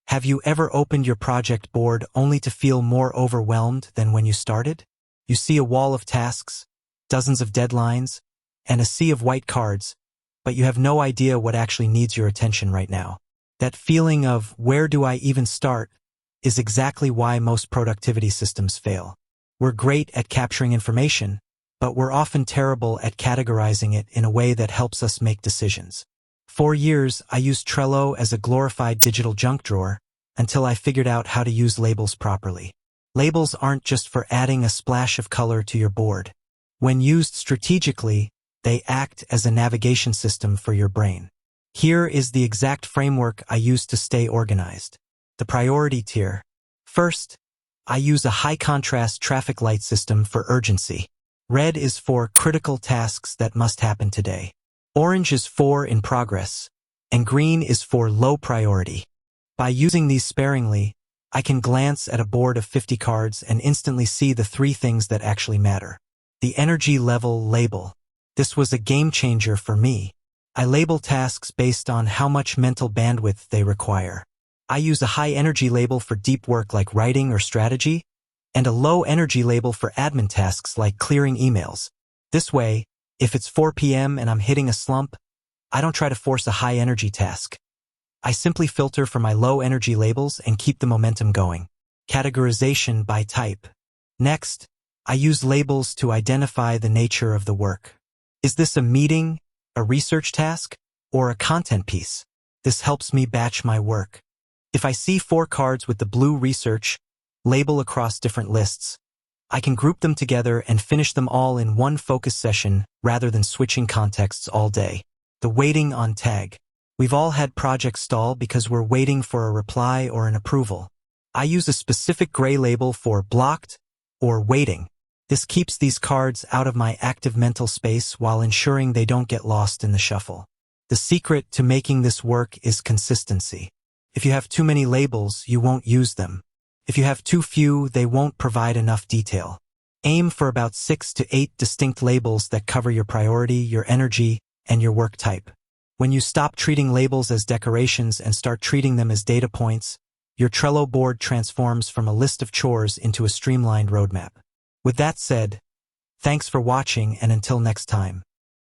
Have you ever opened your project board only to feel more overwhelmed than when you started? You see a wall of tasks, dozens of deadlines, and a sea of white cards, but you have no idea what actually needs your attention right now. That feeling of where do I even start is exactly why most productivity systems fail. We're great at capturing information, but we're often terrible at categorizing it in a way that helps us make decisions. For years, I used Trello as a glorified digital junk drawer until I figured out how to use labels properly. Labels aren't just for adding a splash of color to your board. When used strategically, they act as a navigation system for your brain. Here is the exact framework I use to stay organized. The priority tier. First, I use a high-contrast traffic light system for urgency. Red is for critical tasks that must happen today. Orange is for in progress, and green is for low priority. By using these sparingly, I can glance at a board of 50 cards and instantly see the 3 things that actually matter. The energy level label. This was a game changer for me. I label tasks based on how much mental bandwidth they require. I use a high energy label for deep work like writing or strategy, and a low energy label for admin tasks like clearing emails. This way, if it's 4 p.m. and I'm hitting a slump, I don't try to force a high energy task. I simply filter for my low energy labels and keep the momentum going. Categorization by type. Next, I use labels to identify the nature of the work. Is this a meeting, a research task, or a content piece? This helps me batch my work. If I see 4 cards with the blue research label across different lists, I can group them together and finish them all in one focus session rather than switching contexts all day. The waiting on tag. We've all had projects stall because we're waiting for a reply or an approval. I use a specific gray label for blocked or waiting. This keeps these cards out of my active mental space while ensuring they don't get lost in the shuffle. The secret to making this work is consistency. If you have too many labels, you won't use them. If you have too few, they won't provide enough detail. Aim for about 6 to 8 distinct labels that cover your priority, your energy, and your work type. When you stop treating labels as decorations and start treating them as data points, your Trello board transforms from a list of chores into a streamlined roadmap. With that said, thanks for watching, and until next time.